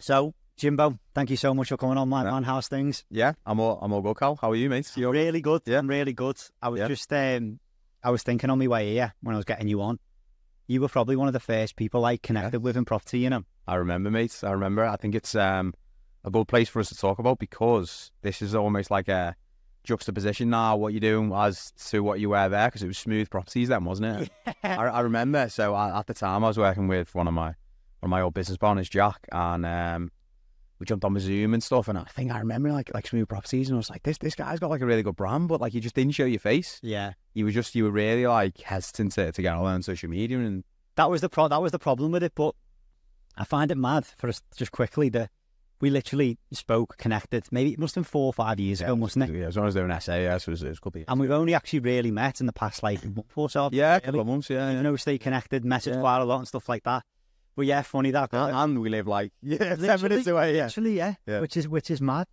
So, Jimbo, thank you so much for coming on my House Things. Yeah, I'm all good, Cal. How are you, mate? I'm really good. Yeah. I'm really good. I was just I was thinking on my way here when I was getting you on. You were probably one of the first people I connected with in property, you know. I remember, mate. I remember. I think it's a good place for us to talk about because this is almost like a juxtaposition now, what you're doing as to what you were there, because it was smooth properties then, wasn't it? Yeah. I remember. So at the time I was working with one of my old business partners, Jack, and we jumped on the Zoom and stuff, and I think I remember like smooth properties, and I was like, this guy's got like a really good brand, but like you just didn't show your face. Yeah. You were really like hesitant to get on social media, and that was the problem with it. But I find it mad for us just quickly that we literally spoke, connected. Maybe it must have been 4 or 5 years ago, mustn't it? Yeah, as long as they were an essay, yeah, so it was a couple of years. And we've only actually really met in the past like month or so. Yeah, a couple of months, yeah. You know, stay connected, message quite a lot and stuff like that. But yeah, funny that. And we live like 10 minutes away, yeah. Literally, yeah. Which is mad.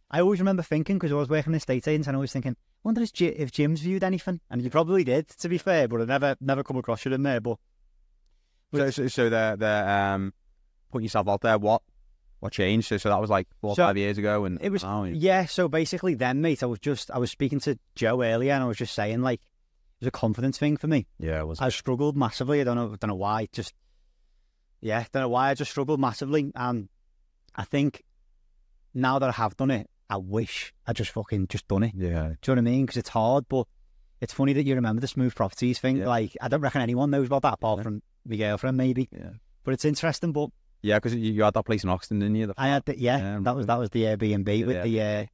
I always remember thinking, because I was working in estate agents, and I was thinking, I wonder if Jim's viewed anything. And you probably did, to be fair, but I never come across you in there. But so they're putting yourself out there. What changed? So that was like 4 or 5 years ago, and it was So basically, then, mate, I was speaking to Joe earlier, and I was just saying, like, it was a confidence thing for me. Yeah, it was. I struggled massively. I don't know why. Don't know why. I just struggled massively, and I think now that I have done it, I wish I just fucking done it. Yeah. Do you know what I mean? Because it's hard, but it's funny that you remember the smooth properties thing. Yeah. Like, I don't reckon anyone knows about that apart from my girlfriend, maybe. Yeah. But it's interesting. But yeah, because you had that place in Oxton, didn't you? I had that. Yeah, that was the Airbnb with the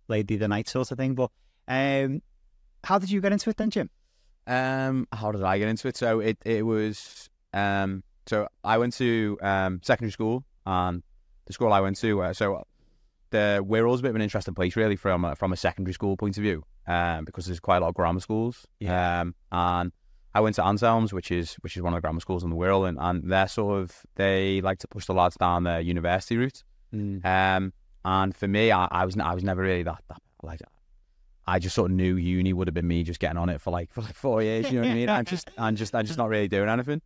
lady of the night sort of thing. But how did you get into it then, Jim? How did I get into it? So it was so I went to secondary school, and the school I went to the Wirral's a bit of an interesting place really from a secondary school point of view, because there's quite a lot of grammar schools. Yeah. And I went to Anselm's, which is one of the grammar schools in the Wirral, and they like to push the lads down the university route. And for me, I was never really that like. I just sort of knew uni would have been me just getting on it for like 4 years. You know what I mean? I'm just not really doing anything.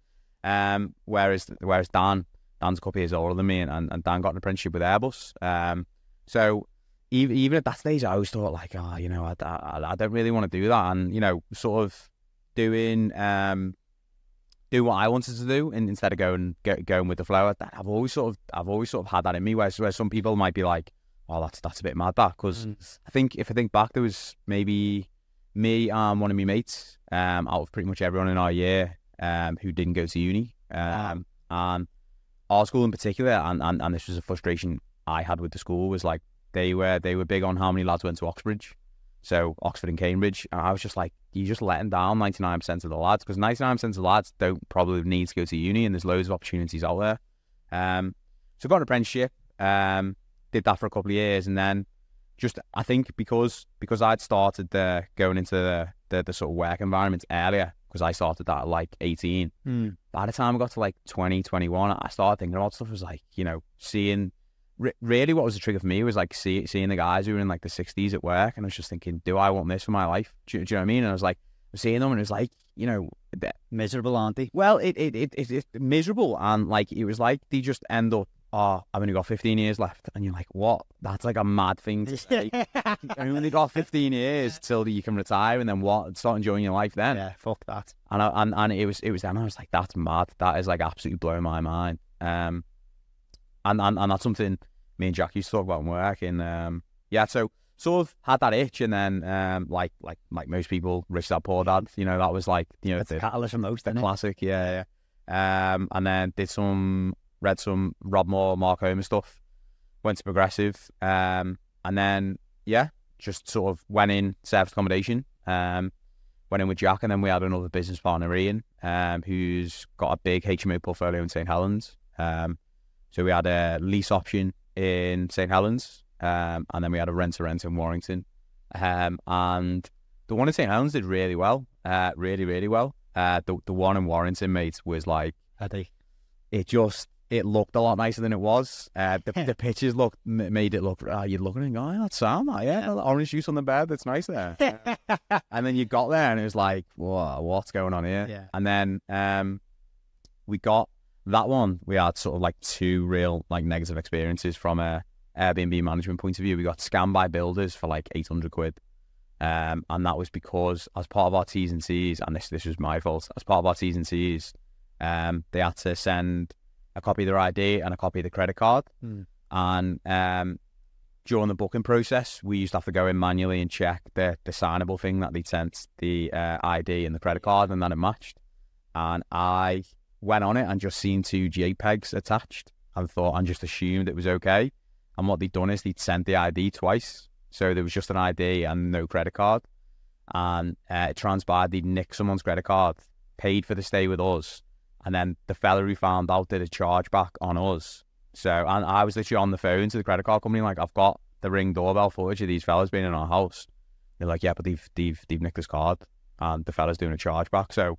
Whereas Dan's a couple of years older than me, and Dan got an apprenticeship with Airbus. So even at that stage, I always thought like, I don't really want to do that, and sort of doing what I wanted to do, and instead of going with the flow. I've always sort of had that in me, where some people might be like, oh, that's a bit mad, that, because I think if I think back, there was maybe me and one of my mates out of pretty much everyone in our year who didn't go to uni, and our school in particular, and this was a frustration I had with the school, was like they were big on how many lads went to Oxbridge, so Oxford and Cambridge, and I was just like, you're just letting down 99% of the lads, because 99% of the lads don't probably need to go to uni, and there's loads of opportunities out there. So I got an apprenticeship, did that for a couple of years, and then just, I think because I'd started going into the sort of work environment earlier, because I started that at like 18. By the time I got to like 20, 21, I started thinking about stuff. Was like, seeing, really what was the trigger for me was like seeing the guys who were in like the 60s at work, and I was just thinking, do I want this for my life? Do you know what I mean? And I was like, seeing them, and it was like, miserable, aren't they? Well, it's miserable, and like it was like they just end up, I've only got 15 years left, and you're like, what? That's like a mad thing to say. You only got 15 years till you can retire, and then what? Start enjoying your life then. Yeah, fuck that. And it was then I was like, that's mad. That is like absolutely blowing my mind. And that's something me and Jack used to talk about in work. And so sort of had that itch, and then like most people, rich dad, poor dad. That was like the catalyst for most, the classic. Yeah. And then read some Rob Moore, Mark Homer stuff, went to Progressive, and then just sort of went in service accommodation, went in with Jack, and then we had another business partner, Ian, who's got a big HMO portfolio in St Helens. So we had a lease option in St Helens, and then we had a rent-to-rent in Warrington, and the one in St Helens did really well, really, really well. The one in Warrington, mate, was like, it looked a lot nicer than it was. The pictures made it look, you'd look at it and go, oh, that's sound, orange juice on the bed, that's nice there. And then you got there and it was like, whoa, what's going on here? Yeah. And then we got that one, we had sort of like two real like negative experiences from a Airbnb management point of view. We got scammed by builders for like 800 quid. And that was because as part of our T's and C's, and this was my fault, as part of our T's and C's, they had to send a copy of their ID and a copy of the credit card. And during the booking process, we used to have to go in manually and check the signable thing that they'd sent, the ID and the credit card, and then it matched. And I went on it and just seen two JPEGs attached and thought, and just assumed it was okay. And what they'd done is they'd sent the ID twice. So there was just an ID and no credit card. And it transpired they'd nicked someone's credit card, paid for the stay with us, and then the fella who found out did a chargeback on us. So, and I was literally on the phone to the credit card company, like, I've got the Ring doorbell footage of these fellas being in our house. They're like, yeah, but they've nicked this card, and the fella's doing a chargeback. So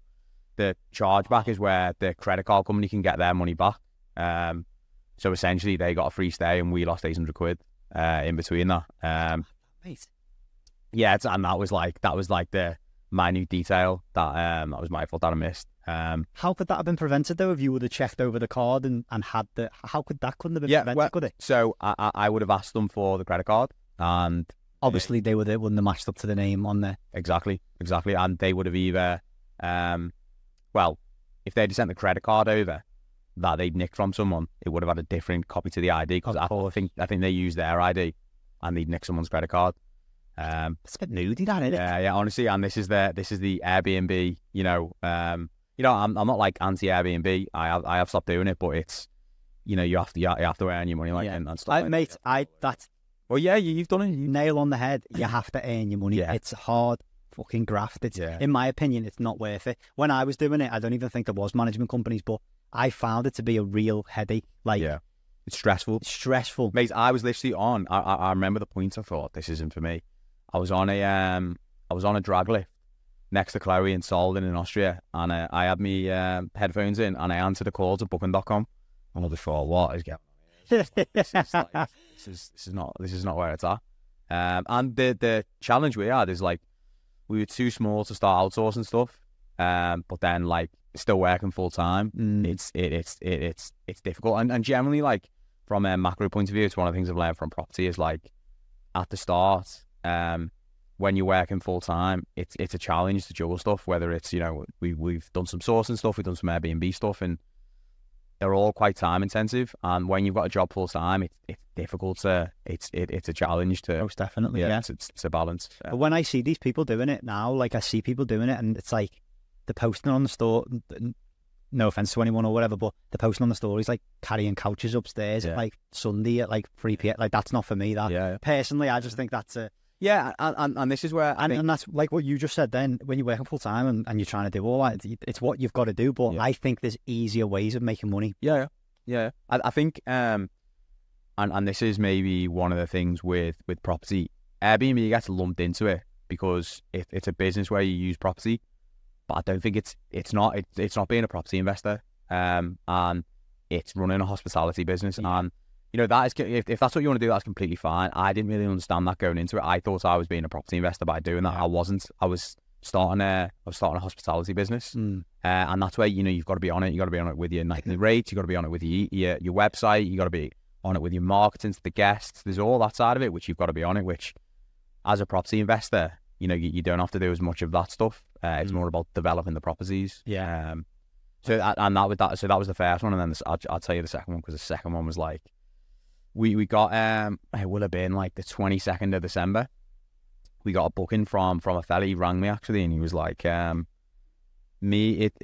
the chargeback is where the credit card company can get their money back. So essentially, they got a free stay, and we lost 800 quid in between that. Mate. Yeah, and that was like the minute detail that was my fault that I missed. How could that have been prevented though if you would have checked over the card and had the? How could that couldn't have been prevented? Could it? So I would have asked them for the credit card, and obviously they wouldn't have matched up to the name on there. Exactly, and they would have either, well, if they'd sent the credit card over that they'd nicked from someone, it would have had a different copy to the ID because I think they used their ID and they'd nicked someone's credit card. It's a bit moody, that, isn't it? Yeah, honestly, and this is the Airbnb. I'm not like anti Airbnb. I have stopped doing it, but it's, you have to earn your money and stuff. Mate, that's well, yeah, you've done it. Nail on the head. You have to earn your money. Yeah. It's hard fucking graft. It's in my opinion, it's not worth it. When I was doing it, I don't even think there was management companies, but I found it to be a real headache. Like, yeah, it's stressful. Mate, I was literally on. I remember the point. I thought, this isn't for me. I was on a drag lift next to Chloe in Solden in Austria, and I had my headphones in, and I answered a call to Booking.com, and I just thought, what is going on? This is not where it's at. And the challenge we had is like we were too small to start outsourcing stuff, but then like still working full time. It's difficult, and generally, like from a macro point of view, it's one of the things I've learned from property is like at the start. When you're working full time, it's a challenge to juggle stuff. Whether it's we've done some sourcing stuff, we've done some Airbnb stuff, and they're all quite time intensive. And when you've got a job full time, it's difficult to it's a challenge to most definitely. Yeah. It's a balance. But when I see these people doing it now, like I see people doing it, and it's like they're posting on the store. No offense to anyone or whatever, but they're posting on the stories like carrying couches upstairs at like Sunday at like 3 p.m. Like that's not for me. That personally, I just think that's a. Yeah, and this is where and that's like what you just said then, when you're working full time and you're trying to do all that, it's what you've got to do, but I think there's easier ways of making money. Yeah. I think and this is maybe one of the things with property. Airbnb gets lumped into it because it's a business where you use property, but I don't think it's not being a property investor, and it's running a hospitality business. And that is, if that's what you want to do, that's completely fine. I didn't really understand that going into it. I thought I was being a property investor by doing that. I wasn't. I was starting a hospitality business, and that's where you've got to be on it. You got to be on it with your nightly rates. You got to be on it with your website. You got to be on it with your marketing to the guests. There's all that side of it which you've got to be on it. Which, as a property investor, you don't have to do as much of that stuff. It's more about developing the properties. Yeah. So that was the first one, and then I'll tell you the second one, because the second one was like. We got it would have been like the 22nd of December. We got a booking from a fella. He rang me actually, and he was like, it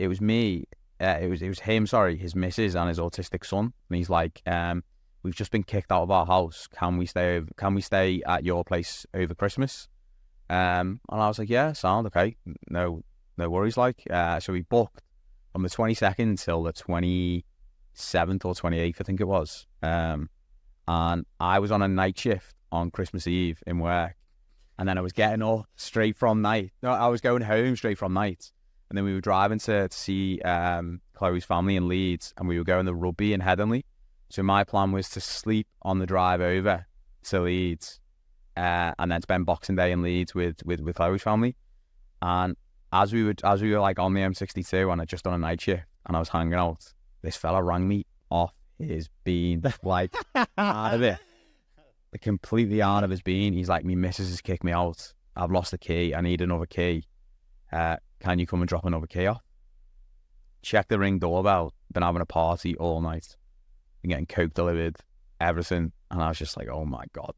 was him, sorry, his missus and his autistic son. And he's like, we've just been kicked out of our house. Can we stay at your place over Christmas? And I was like, yeah, sound okay. No worries. Like, so we booked from the 22nd till the 27th or 28th, I think it was. And I was on a night shift on Christmas Eve in work, and then I was getting up straight from night. No, I was going home straight from night, and then we were driving to see Chloe's family in Leeds, and we were going to rugby in Headingley. So my plan was to sleep on the drive over to Leeds, and then spend Boxing Day in Leeds with Chloe's family. And as we were like on the M62, and I'd just done a night shift, and I was hanging out, this fella rang me off his bean, like out of it, completely out of his bean. He's like, "Me missus has kicked me out. I've lost the key. I need another key. Can you come and drop another key off?" Check the Ring doorbell. Been having a party all night. Been getting coke delivered, everything, and I was just like, "Oh my God."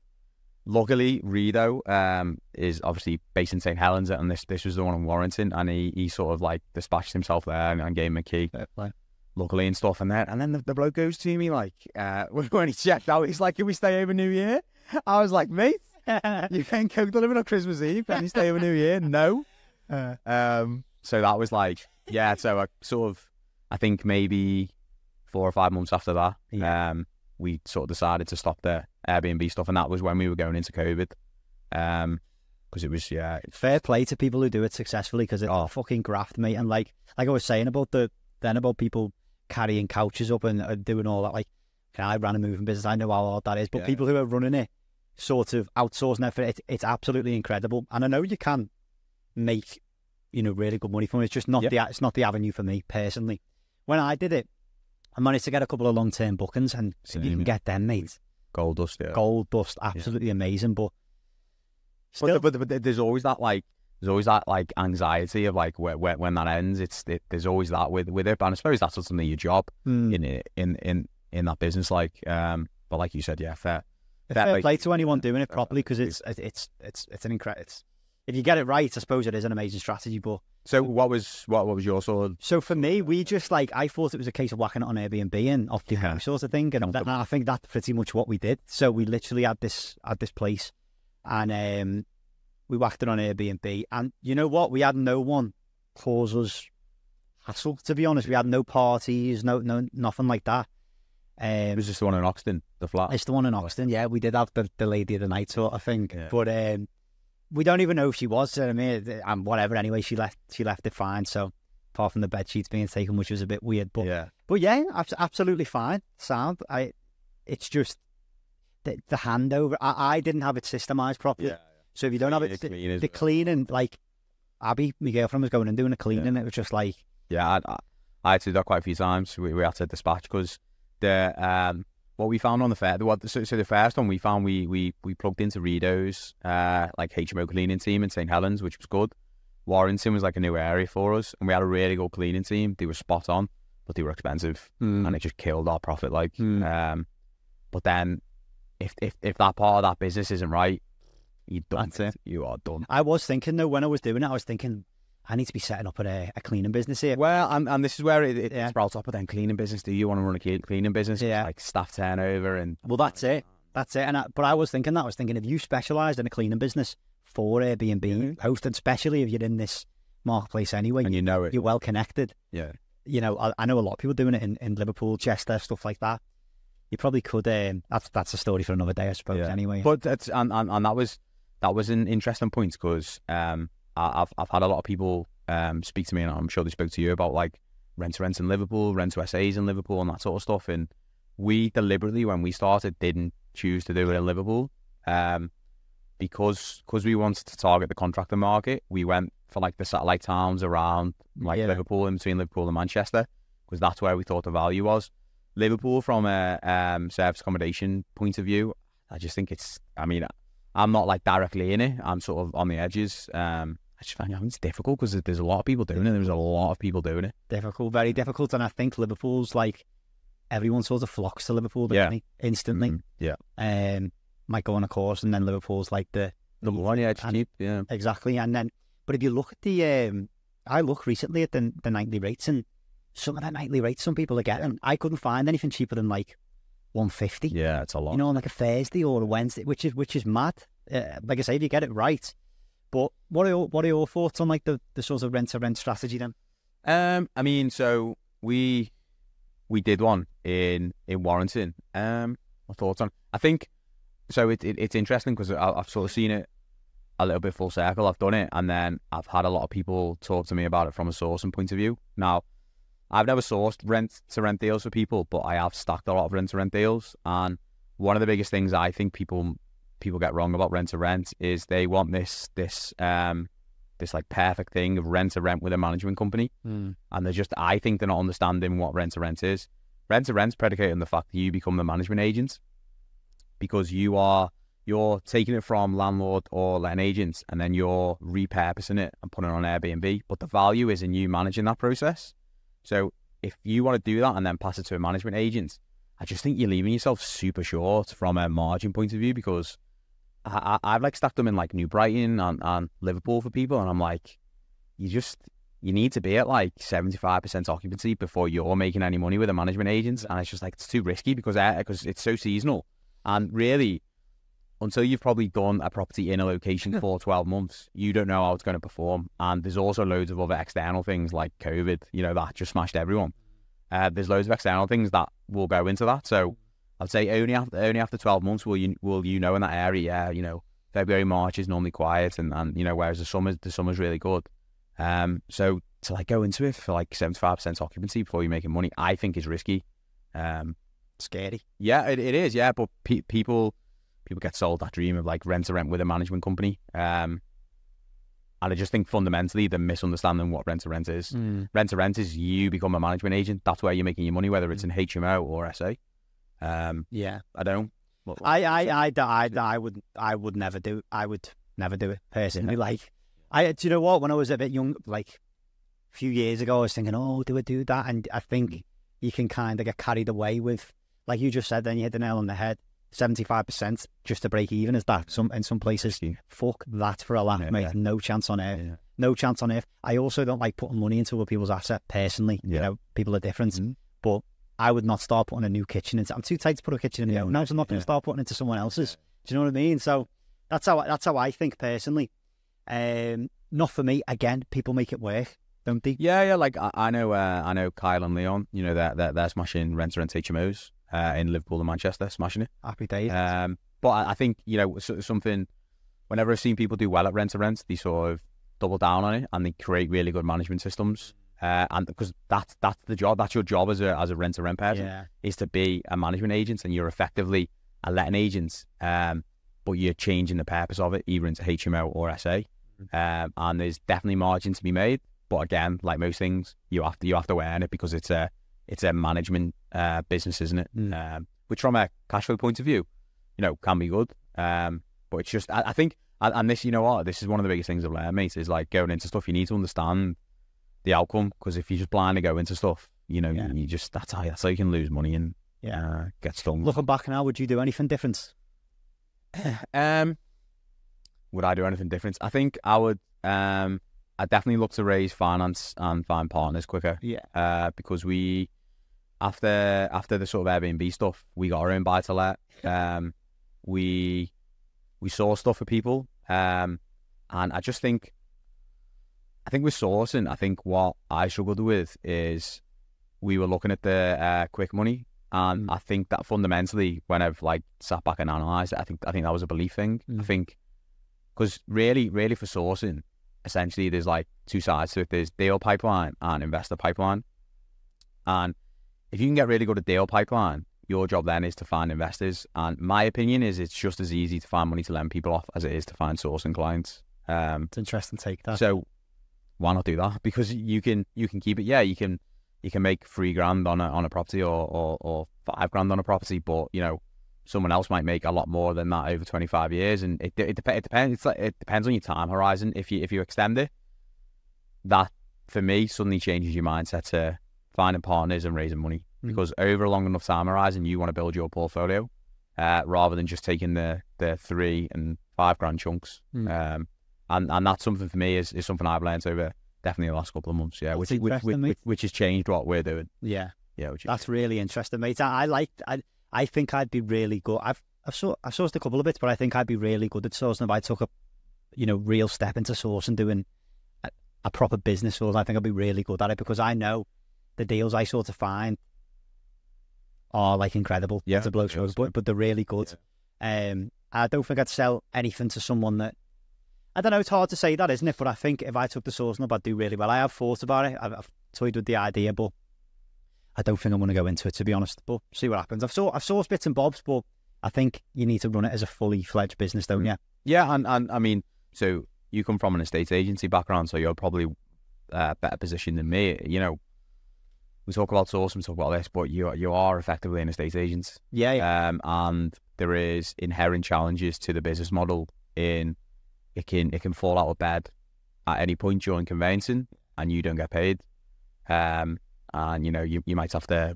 Luckily, Rido is obviously based in St. Helens, and this was the one in Warrington, and he sort of like dispatched himself there and gave him a key. Luckily and stuff, and then the bloke goes to me like, when he checked out, he's like, "Can we stay over New Year?" I was like, "Mate, you can't coke delivered on Christmas Eve. Can you stay over New Year?" No. So that was like, yeah. So I think maybe 4 or 5 months after that, we sort of decided to stop the Airbnb stuff, and that was when we were going into COVID. Because it was, fair play to people who do it successfully, because it's fucking graft, mate. And like I was saying about about people carrying couches up and doing all that. Like, I ran a moving business, I know how hard that is, but people who are running it, sort of outsourcing it for it, it's absolutely incredible. And I know you can make, really good money from it. It's just not it's not the avenue for me personally. When I did it, I managed to get a couple of long-term bookings, and you can get them, mate. Gold dust, absolutely amazing. But still, but there's always that like anxiety of like when that ends. There's always that with it, and I suppose that's ultimately your job in that business. Like, but like you said, fair play to anyone doing it properly, because it's an incredible. If you get it right, I suppose it is an amazing strategy. But so what was your sort of? So for me, we just I thought it was a case of whacking it on Airbnb and off the house sort of thing, and I think that's pretty much what we did. So we literally had this place, and we whacked it on Airbnb, and you know what? We had no one cause us hassle. To be honest, we had no parties, no nothing like that. It was just the one in Oxton, the flat. It's the one in Oxton. Yeah, we did have the lady of the night sort of thing, but we don't even know if she was. I mean, and whatever. Anyway, she left it fine. So apart from the bed sheets being taken, which was a bit weird, but yeah, absolutely fine. Sound. It's just the handover. I didn't have it systemized properly. So if you don't have it, the cleaning, like Abby, my girlfriend, was going and doing the cleaning. It was just like, I had to do that quite a few times. We had to dispatch, because what we found on the fair, so the first one we found, we plugged into Rido's like HMO cleaning team in St. Helens, which was good. Warrington was like a new area for us, and we had a really good cleaning team. They were spot on, but they were expensive, and it just killed our profit. Like, but then if that part of that business isn't right, you're done. That's it. You are done. I was thinking though, when I was doing it, I need to be setting up a cleaning business here. Well, and this is where it sprouts up. But then cleaning business, do you want to run a cleaning business? Yeah. Like staff turnover and... Well, that's it. And but I was thinking if you specialised in a cleaning business for Airbnb hosting, especially if you're in this marketplace anyway, and you know it, you're well connected. Yeah. I know a lot of people doing it in Liverpool, Chester, stuff like that. You probably could. That's a story for another day, I suppose. Yeah. Anyway, but that's and that was an interesting point, because I've had a lot of people speak to me, and I'm sure they spoke to you about like rent-to-rents in Liverpool, rent-to-SAs in Liverpool, and that sort of stuff. And we deliberately, when we started, didn't choose to do it in Liverpool, because we wanted to target the contractor market. We went for like the satellite towns around like Liverpool, in between Liverpool and Manchester, because that's where we thought the value was. Liverpool, from a service accommodation point of view, I just think I'm not like directly in it. I'm sort of on the edges. I just find it's difficult, because there's a lot of people doing it. There's a lot of people doing it. Difficult, very difficult. And I think Liverpool's like, everyone sort of flocks to Liverpool, instantly. Might go on a course, and then Liverpool's like the number one. Yeah, it's cheap. Yeah, exactly. And then, but if you look at I looked recently at the nightly rates, and some of the nightly rates some people are getting, I couldn't find anything cheaper than like 150. Yeah, it's a lot. On like a Thursday or a Wednesday, which is mad. Like I say, if you get it right. But what are your thoughts on like the sort of rent-to-rent strategy then? I mean, so we did one in Warrington. My thoughts on? I think so. It's interesting, because I've sort of seen it a little bit full circle. I've done it, and then I've had a lot of people talk to me about it from a sourcing point of view. Now, I've never sourced rent-to-rent deals for people, but I have stacked a lot of rent-to-rent deals. And one of the biggest things I think people get wrong about rent-to-rent is they want this like perfect thing of rent-to-rent with a management company. And I think they're not understanding what rent-to-rent is. rent to rent's predicated on the fact that you become the management agent, because you're taking it from landlord or letting agents, and then you're repurposing it and putting it on Airbnb. But the value is in you managing that process. So if you want to do that and then pass it to a management agent, I just think you're leaving yourself super short from a margin point of view, because I've like stacked them in like New Brighton and Liverpool for people, and I'm like, you need to be at like 75% occupancy before you're making any money with a management agent. And it's just like, it's too risky because it's so seasonal. And really, until you've probably done a property in a location for 12 months, you don't know how it's going to perform. And there's also loads of other external things like COVID, that just smashed everyone. There's loads of external things that will go into that. So I'd say only after 12 months will you know in that area, February, March is normally quiet, and whereas the summer's really good. So to like go into it for like 75% occupancy before you're making money, I think is risky. Scary. Yeah, it is. Yeah, but people get sold that dream of like rent to rent with a management company. And I just think fundamentally they're misunderstanding what rent to rent is. Rent to rent is you become a management agent. That's where you're making your money, whether it's an HMO or SA. Yeah, I don't. I would never do. I would never do it personally. Like, do you know what? When I was a bit young, like a few years ago, I was thinking, oh, do I do that? And I think you can kind of get carried away with, like you just said, then you hit the nail on the head. 75% just to break even is that. In some places, fuck that for a laugh, mate. No chance on earth. No chance on earth. I also don't like putting money into other people's asset personally. People are different, but I would not start putting a new kitchen into. I'm too tight to put a kitchen in my own house. I'm not going to start putting into someone else's. Do you know what I mean? So that's how I think personally. Not for me. Again, people make it work, don't they? Yeah. Like I know Kyle and Leon. They're smashing rent to rent HMOs in Liverpool and Manchester, smashing it. Happy days. But I think something. Whenever I've seen people do well at rent to rent, they sort of double down on it and they create really good management systems. And because that's the job, that's your job as a rent to rent person, is to be a management agent, and you're effectively a letting agent, but you're changing the purpose of it either into HMO or SA. And there's definitely margin to be made, but again, like most things, you have to earn it, because it's a management business, isn't it? Which from a cash flow point of view, can be good. But it's just, I think, and this, this is one of the biggest things I've learned, mate, is like going into stuff, you need to understand the outcome, because if you just blindly go into stuff, you just, that's how you can lose money and get stung. Looking back now, would you do anything different? Would I do anything different? I think I would. I'd definitely look to raise finance and find partners quicker. Yeah. Because we, after the sort of Airbnb stuff, we got our own buy to let. We saw stuff for people. And I just think, with sourcing, I think what I struggled with is we were looking at the quick money, and I think that fundamentally, when I've like sat back and analysed it, I think that was a belief thing. I think, because really for sourcing, essentially there's like two sides to it. There's deal pipeline and investor pipeline, and if you can get really good at deal pipeline, your job then is to find investors. And my opinion is it's just as easy to find money to lend people off as it is to find sourcing clients. It's an interesting take, that. So why not do that? Because you can keep it. Yeah, you can make $3,000 on a property or $5,000 on a property, but someone else might make a lot more than that over 25 years, and it depends. It's like, it depends on your time horizon. If you extend it, that for me suddenly changes your mindset to finding partners and raising money, because over a long enough time horizon, you want to build your portfolio rather than just taking the $3,000 and $5,000 chunks. And that's something for me is something I've learned over definitely the last couple of months. Yeah, which has changed what we're doing. Yeah, which that's really interesting, mate. I think I'd be really good. I've sourced a couple of bits, but I think I'd be really good at sourcing if I took a real step into sourcing, doing a proper business source. I think I'd be really good at it, because I know the deals I sort of find are like incredible. Yeah, to blow through, but they're really good. Yeah. I don't think I'd sell anything to someone that, I don't know, it's hard to say that, isn't it? But I think if I took the sourcing up, I'd do really well. I have thought about it. I've toyed with the idea, but I don't think I'm going to go into it, to be honest. But see what happens. I've sourced bits and bobs, but I think you need to run it as a fully fledged business, don't you? Yeah, and I mean, so you come from an estate agency background, so you're probably better positioned than me. we talk about source and talk about this, but you are effectively an estate agent. Yeah. And there is inherent challenges to the business model in it can fall out of bed at any point during conveyancing and you don't get paid. And you might have to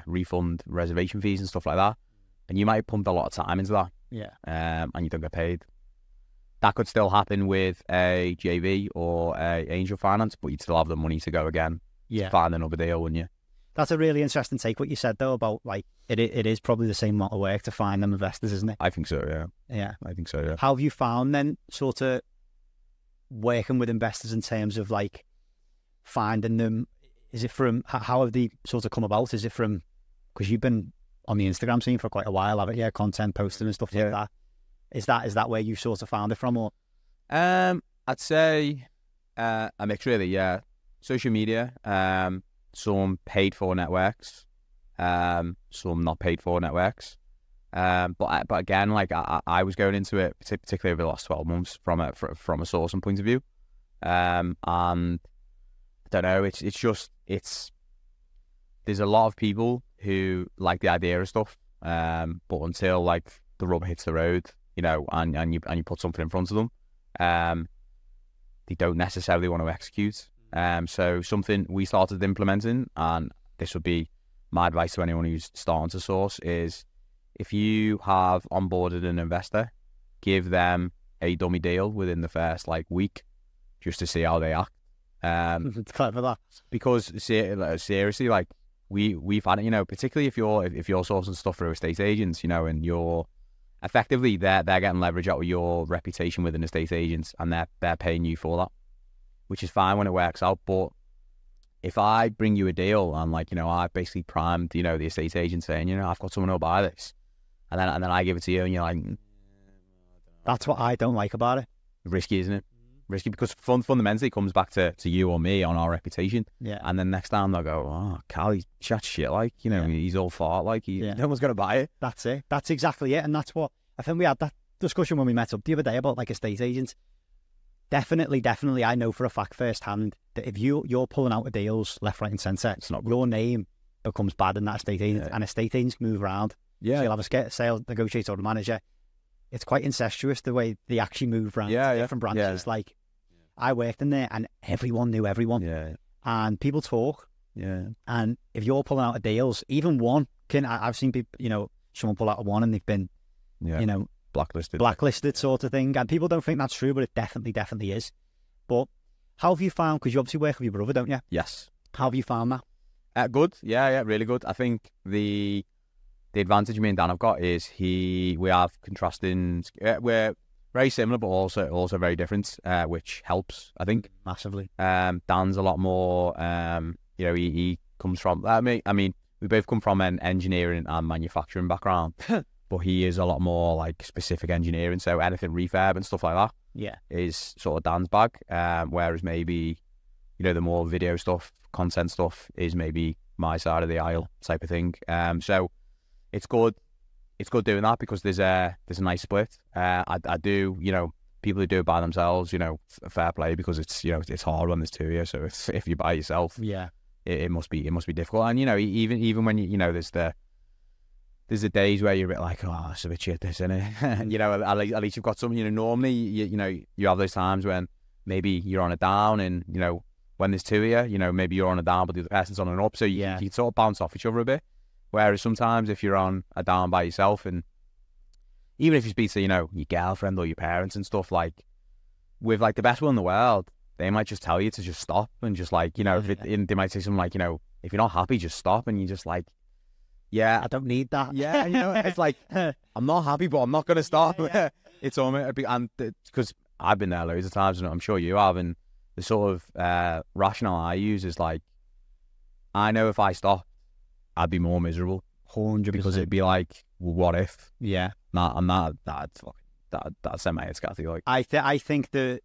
refund reservation fees and stuff like that. And you might pump a lot of time into that. Yeah. And you don't get paid. That could still happen with a JV or a angel finance, but you'd still have the money to go again. Yeah. To find another deal, wouldn't you? That's a really interesting take, what you said, though, about, like, it is probably the same amount of work to find them investors, isn't it? I think so, yeah. Yeah. I think so, yeah. How have you found, then, sort of working with investors in terms of, like, finding them? Is it from, how have they sort of come about? Is it from, because you've been on the Instagram scene for quite a while, haven't you? Content posting and stuff like that. Is that where you sort of found it from, or? I'd say a mix, really, yeah. Social media, some paid for networks, some not paid for networks. But again, like I was going into it, particularly over the last 12 months, from a sourcing point of view. And I don't know, there's a lot of people who like the idea of stuff, but until like the rubber hits the road, and you put something in front of them, they don't necessarily want to execute. So something we started implementing, and this would be my advice to anyone who's starting to source, is if you have onboarded an investor, give them a dummy deal within the first week, just to see how they act. It's clever, that. Because seriously, like we've had it, particularly if you're sourcing stuff through estate agents, and you're effectively they're getting leverage out of your reputation with an estate agent, and they're paying you for that, which is fine when it works out. But if I bring you a deal and I basically primed the estate agent saying, I've got someone who'll buy this, and then I give it to you and you're like, that's what I don't like about it. Risky, isn't it? Risky, because fundamentally it comes back to you or me on our reputation. Yeah. And then next time they'll go, oh, Cal, he chats shit, he's all fart, no one's going to buy it. That's it. That's exactly it. And that's what, I think we had that discussion when we met up the other day about estate agents. Definitely, I know for a fact firsthand that if you're pulling out of deals left, right and centre, it's not your name becomes bad in that estate agent. And estate agents move around. Yeah. So you'll have a sales negotiator or a manager. It's quite incestuous the way they actually move around different branches. Yeah. I worked in there and everyone knew everyone. Yeah. And people talk. Yeah. And if you're pulling out of deals, even one I've seen people, someone pull out of one and they've been, blacklisted sort of thing. And people don't think that's true, but it definitely is. But how have you found, because you obviously work with your brother, don't you? Yes. How have you found that? Good. Yeah, really good. I think the advantage me and Dan have got is we have contrasting, we're very similar, but also very different, which helps, I think. Massively. Dan's a lot more, he comes from, I mean, we both come from an engineering and manufacturing background, but he is a lot more specific engineering. So anything refurb and stuff like that is sort of Dan's bag. Whereas maybe, the more video stuff, content stuff is maybe my side of the aisle type of thing. So it's good doing that because there's a nice split. I do, people who do it by themselves, fair play, because it's hard when there's two of you. So if you're by yourself, it must be difficult. And even when there's the days where you're a bit like, oh, it's a bit shit, this, isn't it? At least you've got something. Normally you have those times when maybe you're on a down, and when there's two of you, maybe you're on a down, but the other person's on an up, so you can sort of bounce off each other a bit. Whereas sometimes if you're on a down by yourself, and even if you speak to, your girlfriend or your parents and stuff, with the best will in the world, they might just tell you to just stop and just they might say something like, if you're not happy, just stop. And you're just like, yeah, I don't need that. Yeah, it's like, I'm not happy, but I'm not going to stop. It's almost, and because I've been there loads of times, and I'm sure you have, and the sort of rationale I use is I know if I stop, I'd be more miserable. 100%. Because it'd be like, well, what if? Yeah. That'd send my head scatty. I think that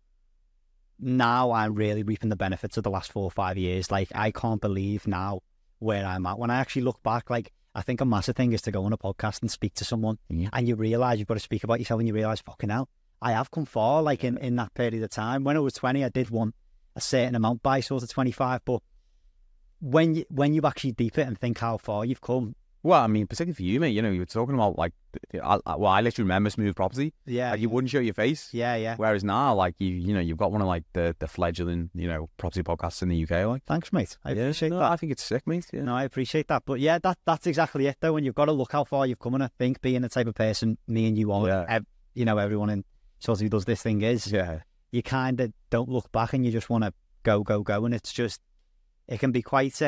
now I'm really reaping the benefits of the last 4 or 5 years. I can't believe now where I'm at. When I actually look back, I think a massive thing is to go on a podcast and speak to someone, and you realise you've got to speak about yourself, and you realise, fucking hell, I have come far, in that period of time. When I was 20, I did want a certain amount by sort of 25, but when you actually deep it and think how far you've come. Well, I mean, particularly for you, mate, you know, you were talking about, like, I literally remember smooth property. Yeah. Like, you wouldn't show your face. Yeah, yeah. Whereas now, like, you know, you've got one of, like, the fledgling, you know, property podcasts in the UK, like. Thanks, mate. I appreciate that. I think it's sick, mate. Yeah. No, I appreciate that. But yeah, that's exactly it, though. And you've got to look how far you've come. And I think being the type of person me and you are, you know, everyone in sort of who does this thing is, you kind of don't look back and you just want to go. And it's just, it can be quite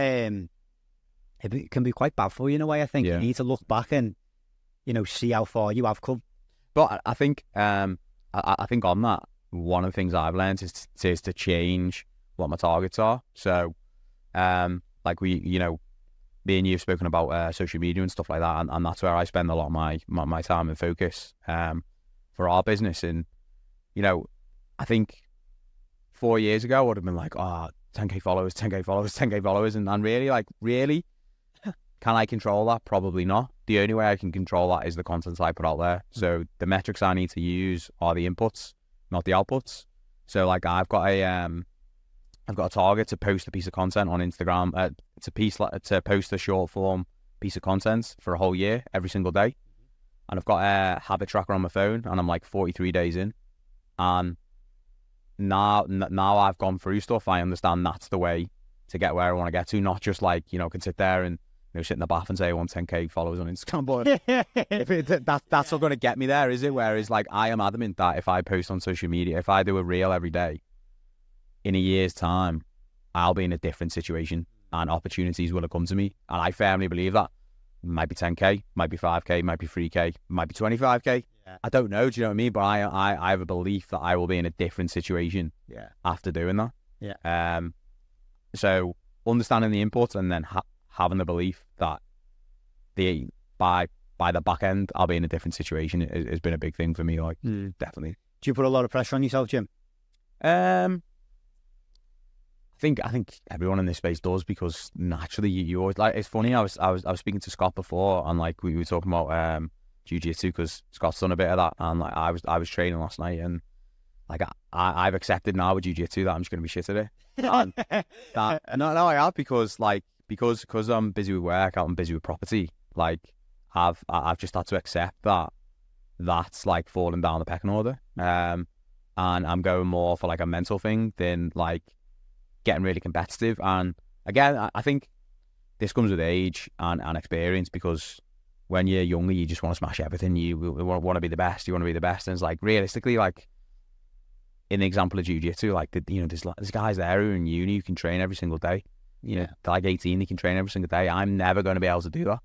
it can be quite bad for you in a way. I think you need to look back and, you know, see how far you have come. But I think I think on that, one of the things I've learned is to change what my targets are. So like you know, me and you have spoken about social media and stuff like that, and that's where I spend a lot of my time and focus for our business. And, you know, I think 4 years ago I would have been like, 10k followers, 10k followers, 10k followers, and really, can I control that? Probably not. The only way I can control that is the content I put out there. So the metrics I need to use are the inputs, not the outputs. So, like, I've got a target to post a piece of content on Instagram. To post a short form piece of content for a whole year, every single day. And I've got a habit tracker on my phone, and I'm like 43 days in. And now I've gone through stuff. I understand that's the way to get where I want to get to. Not just, like, you know, can sit there and, you know, sit in the bath and say I want 10k followers on Instagram, but that's not going to get me there, is it? Whereas, like, I am adamant that if I post on social media, if I do a reel every day, in a year's time, I'll be in a different situation and opportunities will have come to me. And I firmly believe that. Might be 10k, might be 5k, might be 3k, might be 25k. Yeah. I don't know, do you know what I mean? But I have a belief that I will be in a different situation after doing that. Yeah. So understanding the input and then having the belief that by the back end I'll be in a different situation has been a big thing for me. Like, definitely. Do you put a lot of pressure on yourself, Jim? I think everyone in this space does, because naturally you always, like, it's funny. I was speaking to Scott before, and, like, we were talking about jiu-jitsu, because Scott's done a bit of that, and, like, I was training last night, and, like, I've accepted now with jiu-jitsu that I'm just going to be shit at it. And no, I have, because I'm busy with work, I'm busy with property. Like, I've just had to accept that's, like, falling down the pecking order, and I'm going more for, like, a mental thing than, like, getting really competitive. And again, I think this comes with age and experience, because when you're younger, you just want to smash everything. You want to be the best. You want to be the best. And it's like, realistically, like, in the example of jiu-jitsu, like, you know, there's guys there who are in uni who can train every single day. You know, they're like 18, they can train every single day. I'm never going to be able to do that.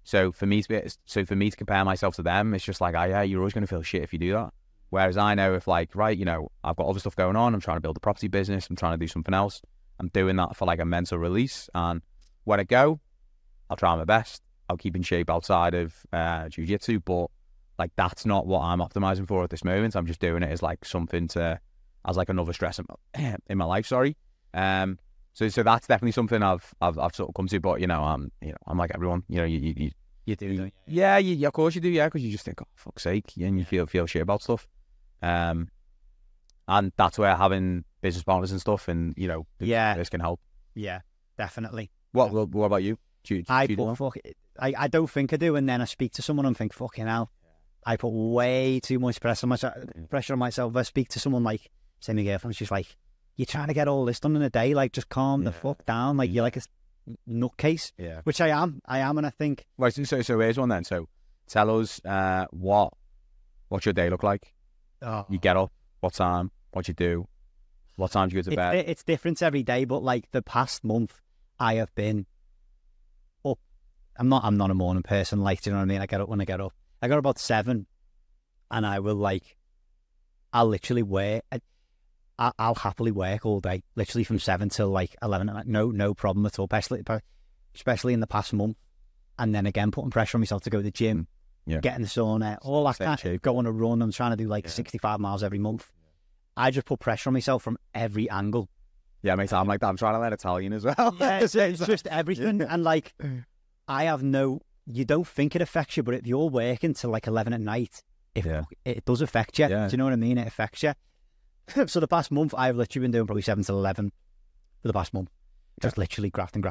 So for me to compare myself to them, it's just like, you're always going to feel shit if you do that. Whereas I know, if, like, right, you know, I've got other stuff going on, I'm trying to build a property business, I'm trying to do something else, I'm doing that for, like, a mental release. And when I go, I'll try my best. I'll keep in shape outside of jiu-jitsu, but, like, that's not what I'm optimizing for at this moment. I'm just doing it as, like, something as like another stress in my life. Sorry. So that's definitely something I've sort of come to. But, you know, I'm like everyone. You know, you do, don't you? Yeah, of course you do. Yeah, because you just think, oh, fuck's sake, and you feel shit about stuff. And that's where having business partners and stuff, and, you know, this can help. Yeah, definitely. What about you? I don't think I do, and then I speak to someone and think, fucking hell, I put way too much pressure on myself. I speak to someone, like, say my girlfriend, she's like, you're trying to get all this done in a day, like, just calm the fuck down, like, you're like a nutcase. Yeah, which I am, and I think. Right, so here's one then. So tell us what's your day look like? You get up, what time? What you do? What time do you go to bed? It's different every day, but, like, the past month, I have been up. I'm not a morning person, like, do you know what I mean? I get up when I get up. I got about 7, and I will, like, I'll literally work. I'll happily work all day, literally from 7 till, like, 11 at night. No problem at all, especially in the past month. And then again, putting pressure on myself to go to the gym, get in the sauna, all that kind of, go on a run. I'm trying to do, like, 65 miles every month. I just put pressure on myself from every angle. Yeah, mate, I'm like that. I'm trying to learn Italian as well. Yeah, it's just everything. And, like, you don't think it affects you, but if you're working till, like, 11 at night, it does affect you. Do you know what I mean? It affects you. So the past month, I've literally been doing probably 7 till 11 for the past month. just literally grafting.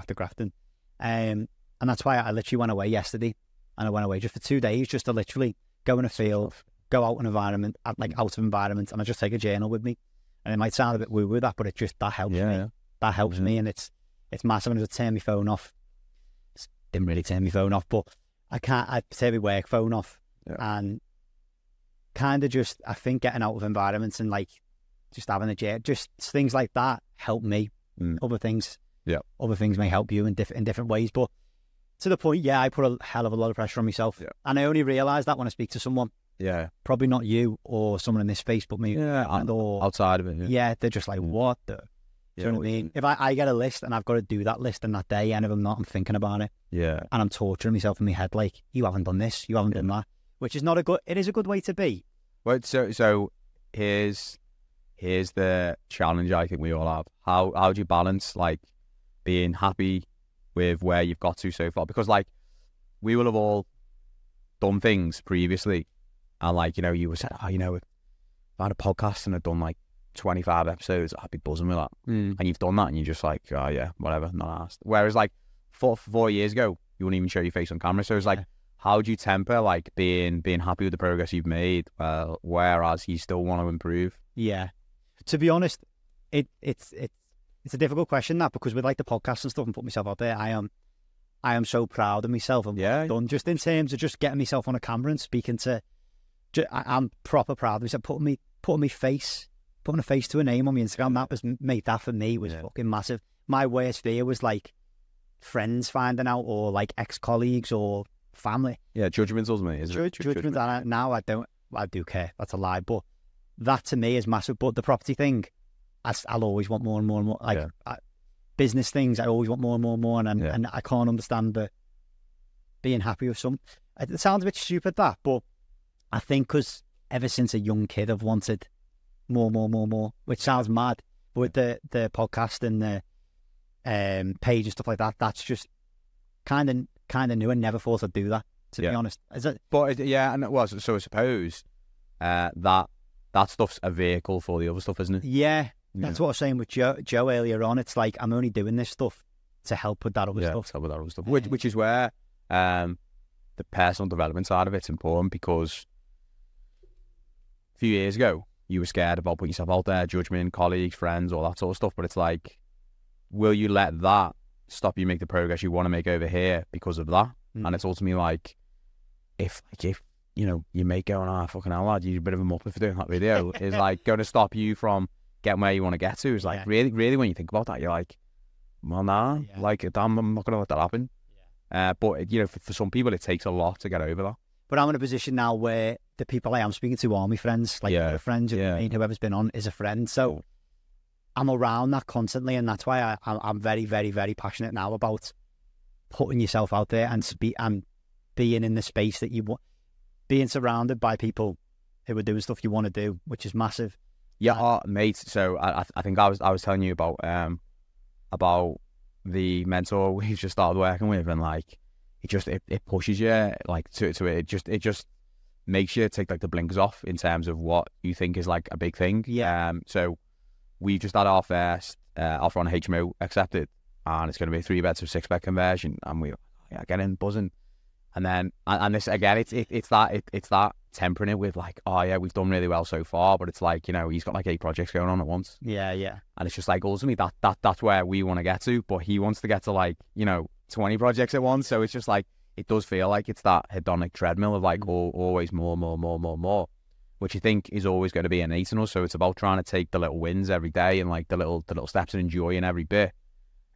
And that's why I literally went away yesterday, and I went away just for 2 days, just to literally go in a field, go out in environment, like out of environment, and I just take a journal with me. And it might sound a bit woo with that, but that helps me. Yeah. That helps me, and it's massive. And I just turn my phone off. Didn't really turn my phone off, but I turn my work phone off, and kind of just, I think getting out of environments and like just having a journal, just things like that help me. Other things may help you in different ways, but to the point, I put a hell of a lot of pressure on myself, and I only realise that when I speak to someone. Yeah, probably not you or someone in this space, but me. Yeah, or outside of it. Yeah, they're just like, what the? Do you know what I mean? If I get a list and I've got to do that list in that day, and if I'm not, I'm thinking about it. Yeah, and I'm torturing myself in my head, like, you haven't done this, you haven't done that, which is not a good. It is a good way to be. Well, so here's the challenge I think we all have. How do you balance like being happy with where you've got to so far? Because like we will have all done things previously, and like, you know, you were saying, if I had a podcast and I'd done like 25 episodes, I'd be buzzing with that. And you've done that, and you're just like, oh yeah, whatever, not asked. Whereas like 4 years ago, you wouldn't even show your face on camera. So it's like, how do you temper like being happy with the progress you've made, whereas you still want to improve? Yeah, to be honest, it's a difficult question, that, because with like the podcast and stuff and put myself out there, I am so proud of myself and what I've done, just in terms of just getting myself on a camera and speaking to. I'm proper proud of myself, putting a face to a name on my Instagram. That for me was fucking massive. My worst fear was like friends finding out, or like ex-colleagues or family. Yeah, judgment ultimately, isn't it? Judgment. And now I do care. That's a lie, but that to me is massive. But the property thing, I'll always want more and more and more. Like business things, I always want more and more and more. And I can't understand the being happy with some. It sounds a bit stupid, that, but I think because ever since a young kid, I've wanted more, which sounds mad. But with the podcast and the page and stuff like that, that's just kind of new. I never thought I'd do that, to be honest. Is it? But and it was. So I suppose that stuff's a vehicle for the other stuff, isn't it? Yeah, that's what I was saying with Joe earlier on. It's like, I'm only doing this stuff to help with that other stuff. To help with that other stuff. Which is where the personal development side of it's important, because a few years ago, you were scared about putting yourself out there, judgment, colleagues, friends, all that sort of stuff. But it's like, will you let that stop you make the progress you want to make over here because of that? And it's ultimately like, if you know, your mate going, fucking hell, lad, you're a bit of a muppet for doing that video, is like going to stop you from getting where you want to get to. Is like, really, when you think about that, you're like, well, nah, like, I'm not going to let that happen. But, you know, for some people, it takes a lot to get over that. But I'm in a position now where the people I am speaking to are my friends. Like, friends, whoever's been on is a friend. So I'm around that constantly, and that's why I'm very, very, very passionate now about putting yourself out there and being in the space that you want, being surrounded by people who are doing stuff you want to do, which is massive. Yeah, mate. So I think I was telling you about the mentor we've just started working with, and like it pushes you like to it. It just makes you take like the blinkers off in terms of what you think is like a big thing. Yeah. So we just had our first offer on HMO accepted, and it's going to be a 3-bed to 6-bed conversion, and we get in buzzing. And then and this again, it's that tempering it with like, we've done really well so far, but it's like, you know, he's got like 8 projects going on at once. Yeah. And it's just like, ultimately that's where we want to get to, but he wants to get to like, you know, 20 projects at once. So it's just like, it does feel like it's that hedonic treadmill of like always more, which I think is always going to be innate in us. So it's about trying to take the little wins every day and like the little steps and enjoying every bit,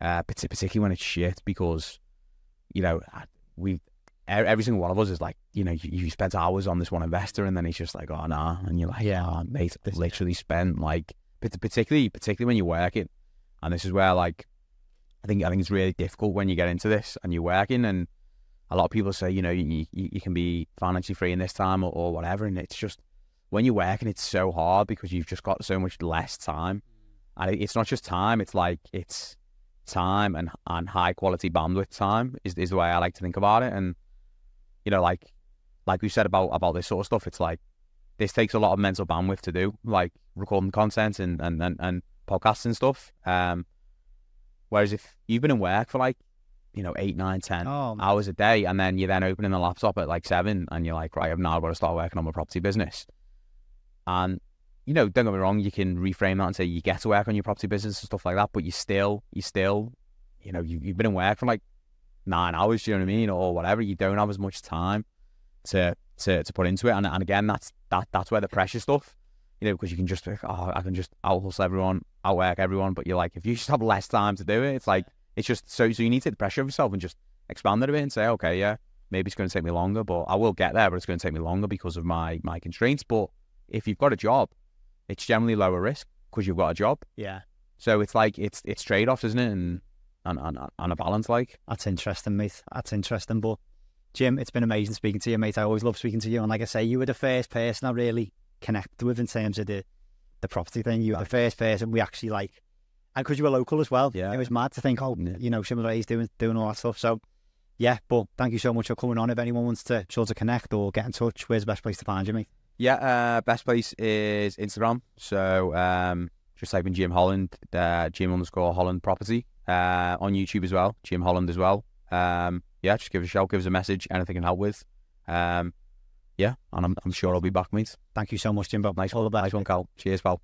particularly when it's shit, because, you know, every single one of us is like, you know, you spent hours on this one investor, and then he's just like, oh nah, and you're like, mate, I've literally spent like, particularly when you're working, and this is where like, I think it's really difficult when you get into this and you're working, and a lot of people say, you know, you can be financially free in this time or whatever, and it's just, when you're working, it's so hard because you've just got so much less time, and it's not just time, it's like, it's time and high quality bandwidth time is the way I like to think about it. And you know, like we said about this sort of stuff, it's like, this takes a lot of mental bandwidth to do, like recording content and podcasts and stuff. Whereas if you've been in work for like, you know, 8, 9, 10 Oh, man. hours a day, and then you're then opening the laptop at like 7, and you're like, right, I've now got to start working on my property business. And, you know, don't get me wrong, you can reframe that and say you get to work on your property business and stuff like that, but you still, you know, you've been in work for like 9 hours, do you know what I mean, or whatever. You don't have as much time to put into it, and again, that's where the pressure stuff, you know, because you can just think, oh, I can just out hustle everyone, outwork everyone, but you're like, if you just have less time to do it, it's like, it's just so you need to take the pressure off yourself and just expand it a bit and say, okay, yeah, maybe it's going to take me longer, but I will get there, but it's going to take me longer because of my constraints. But if you've got a job, it's generally lower risk because you've got a job. Yeah. So it's like it's trade-offs, isn't it? And a balance, like. That's interesting, mate. That's interesting. But Jim, it's been amazing speaking to you, mate. I always love speaking to you. And like I say, you were the first person I really connected with in terms of the property thing. You were the first person we actually like, and because you were local as well. Yeah. It was mad to think, oh, you know, similar age doing all that stuff. So yeah, but thank you so much for coming on. If anyone wants to sort of connect or get in touch, where's the best place to find you, mate? Yeah, best place is Instagram. So just type in Jim Holland, Jim_Holland property. On YouTube as well, Jim Holland as well. Yeah, just give us a shout, give us a message, anything can help with. Yeah, and I'm sure I'll be back, mate. Thank you so much, Jimbo. Nice, all the best. Nice one, Cal. Cheers, pal.